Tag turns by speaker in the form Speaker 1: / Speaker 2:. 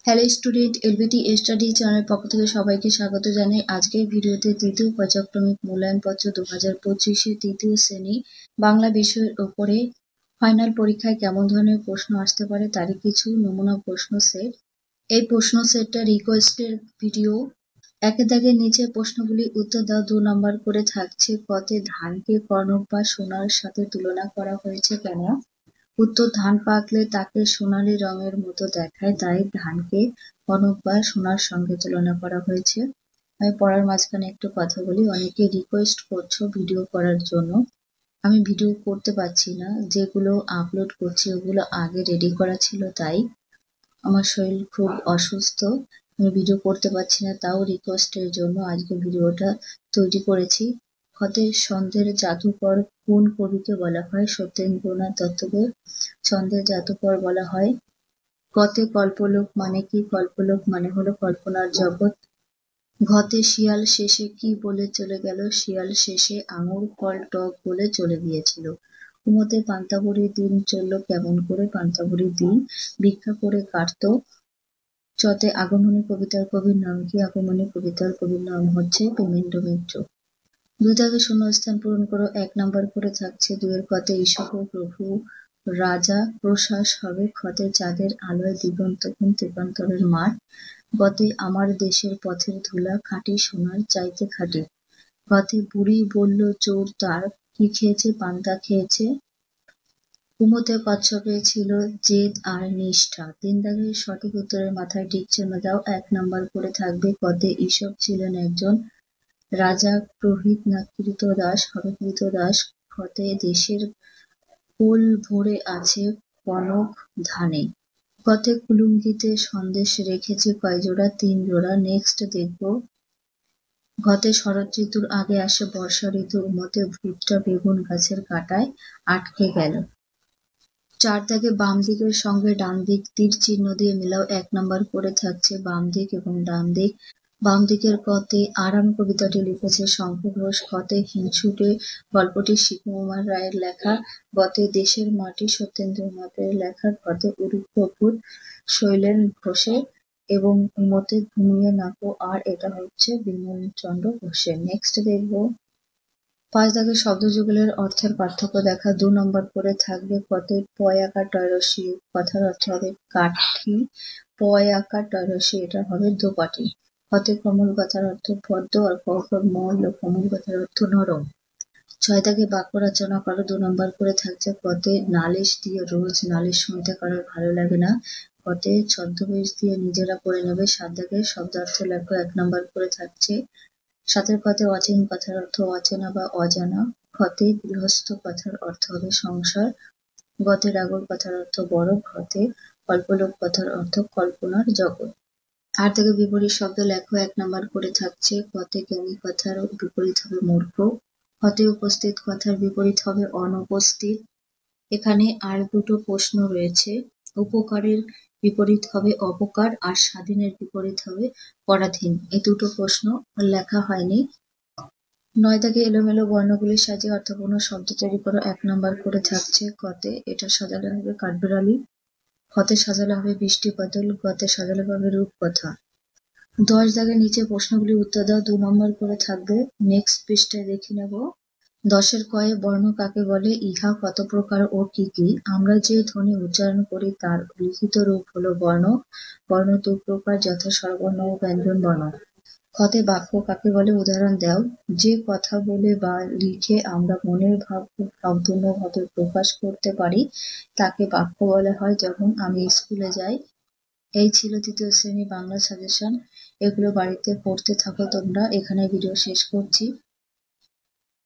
Speaker 1: Hello student, LBT study চ্যানেলের পক্ষ থেকে সবাইকে স্বাগত জানাই। আজকের ভিডিওতে তৃতীয় পর্যায়ক্রমিক মূল্যায়নপত্র 2025 তৃতীয় শ্রেণী বাংলা বিষয়ের উপরে ফাইনাল পরীক্ষায় কেমন ধরনের প্রশ্ন আসতে পারে তারই কিছু নমুনা প্রশ্ন সেট। এই প্রশ্ন সেটটা রিকোয়েস্টের ভিডিও। একের দাগের নিচে প্রশ্নগুলি উত্তর দাও। 2 নম্বর করে থাকছে কতে ধানকে কনক বা সোনার সাথে তুলনা করা হয়েছে কেন? উত্তর, ধান পাকলে তাকে সোনালী রঙের মতো দেখায়, তাই ধানকে কনক বা সোনার সঙ্গে তুলনা করা হয়েছে। আমি পড়ার মাঝখানে একটু কথা বলি। অনেকে রিকোয়েস্ট করছো ভিডিও করার জন্য। আমি ভিডিও করতে পারছি না, যেগুলো আপলোড করছি ওগুলো আগে রেডি করা ছিল, তাই আমার শরীর খুব অসুস্থ, আমি ভিডিও করতে পারছি না। তাও রিকোয়েস্টের জন্য আজকে ভিডিওটা তৈরি করেছি। ক্ষতে ছন্দের জাদুকর কোন কবিকে বলা হয়? সত্যেন্দ্রনাথ দত্তকে ছন্দের জাদুকর বলা হয়। কতে কল্পলোক মানে কি? কল্পলোক মানে হলো কল্পনার জগৎ। ঘতে শিয়াল শেষে কি বলে চলে গেল? শিয়াল শেষে আঙুর ফল টক বলে চলে গিয়েছিল। কুমোতে পান্তাবুড়ির দিন চলল কেমন করে? পান্তাবুড়ির দিন ভিক্ষা করে কাটত। চতে আগমনী কবিতার কবির নাম কি? আগমনী কবিতার কবির নাম হচ্ছে প্রেমেন্দ্র মিত্র। 2 দাগে শূন্যস্থান পূরণ করো। 1 নাম্বার করে থাকছে 2 এর কতে ঈশক প্রভু রাজা প্রশ্বাস হবে। ক্ষতে চাঁদের আলোয় দিগন্তহীন তেপান্তরের মাঠ। গতে আমার দেশের পথের ধুলা খাঁটি সোনার চাইতে খাঁটি। গতে বুড়ি বলল চোর তার কি খেয়েছে? পান্তা খেয়েছে। কুমোতে কচ্ছপে ছিল জেদ আর নিষ্ঠা। 3 দাগের সঠিক উত্তরের মাথায় টিক চিহ্ন দাও। 1 নাম্বার করে থাকবে কতে ঈশক ছিলেন একজন রাজা প্রহিত না কৃতদাস? হবে কৃতদাস। ক্ষতে দেশের কোল ভরে আছে কনক ধানে। গতে কুলুঙ্গিতে সন্দেশ রেখেছে কয় জোড়া? 3 জোড়া। নেক্সট দেখবো। ঘতে শরৎ ঋতুর আগে আসে বর্ষা ঋতু। উমতে ভুট্টা বেগুন গাছের কাঁটায় আটকে গেল। 4 দাগে বাম দিকের সঙ্গে ডান দিক তীর চিহ্ন দিয়ে মেলাও। 1 নাম্বার করে থাকছে বাম দিক এবং ডান দিক। বাম দিকের কতে আরাম কবিতাটি লিখেছে শঙ্কু ঘোষ। ক্ষতে হিংসুটে গল্পটি শিবকুমার রায়ের লেখা। গতে দেশের মাটি সত্যেন্দ্রনাথের লেখা। ঘতে উরুপ্রভুত শৈলেন ঘোষের এবং উমতে ঘুমিয়ে নাকো, আর এটা হচ্ছে বিমলচন্দ্র ঘোষের। নেক্সট দেখবো। 5 দাগে শব্দযুগলের অর্থের পার্থক্য দেখা। 2 নম্বর করে থাকবে কতে পয়াকার টয়রসি কথার অর্থ হবে কাঠি। পয়াকার টয়রসি এটা হবে দোপাটি। ক্ষতে কমল কথার অর্থ পদ্ম, আর মল কমল কথার অর্থ নরম। 6 দাগে বাক্য রচনা করো। 2 নম্বর করে থাকছে কতে নালিশ দিয়ে রোজ নালিশ শুনতে কারোর ভালো লাগে না। কতে ছদ্মবেশ দিয়ে নিজেরা করে নেবে। 7 দাগে শব্দার্থ লেখো। 1 নম্বর করে থাকছে 7 কতে অচিন কথার অর্থ অচেনা বা অজানা। ক্ষতে গৃহস্থ কথার অর্থ হবে সংসার। গতে রাগর কথার অর্থ বড়। ঘতে কল্পলোক কথার অর্থ কল্পনার জগৎ। 8 থেকে বিপরীত শব্দ লেখো। 1 নাম্বার করে থাকছে কতে জ্ঞানী কথার বিপরীত হবে মূর্খ। ক্ষতে উপস্থিত কথার বিপরীত হবে অনুপস্থিত। এখানে আর দুটো প্রশ্ন রয়েছে। উপকারের বিপরীত হবে অপকার, আর স্বাধীনের বিপরীত হবে পরাধীন। এই দুটো প্রশ্ন লেখা হয়নি। 9 দাগে এলোমেলো বর্ণগুলির সাহায্যে অর্থপূর্ণ শব্দ তৈরি করো। 1 নাম্বার করে থাকছে কতে এটা সাজালে হবে কাঠবিড়ালি। ক্ষতে সাজালে হবে বৃষ্টি বাদল। গতে সাজালে হবে রূপকথা। 10 দাগের নিচে প্রশ্নগুলি উত্তর দাও। 2 নম্বর করে থাকবে। নেক্সট পৃষ্ঠায় দেখে নেব। 10 এর কয়ে বর্ণ কাকে বলে? ইহা কত প্রকার ও কি কি? আমরা যে ধ্বনি উচ্চারণ করি তার লিখিত রূপ হলো বর্ণ। বর্ণ 2 প্রকার, যথা স্বরবর্ণ ও ব্যঞ্জন বর্ণ। ক্ষতে বাক্য কাকে বলে? উদাহরণ দাও। যে কথা বলে বা লিখে আমরা মনের ভাব খুব ভাবপূর্ণভাবে প্রকাশ করতে পারি তাকে বাক্য বলা হয়। যেমন আমি স্কুলে যাই। এই ছিল তৃতীয় শ্রেণী বাংলা সাজেশন। এগুলো বাড়িতে পড়তে থাকো তোমরা। এখানে ভিডিও শেষ করছি।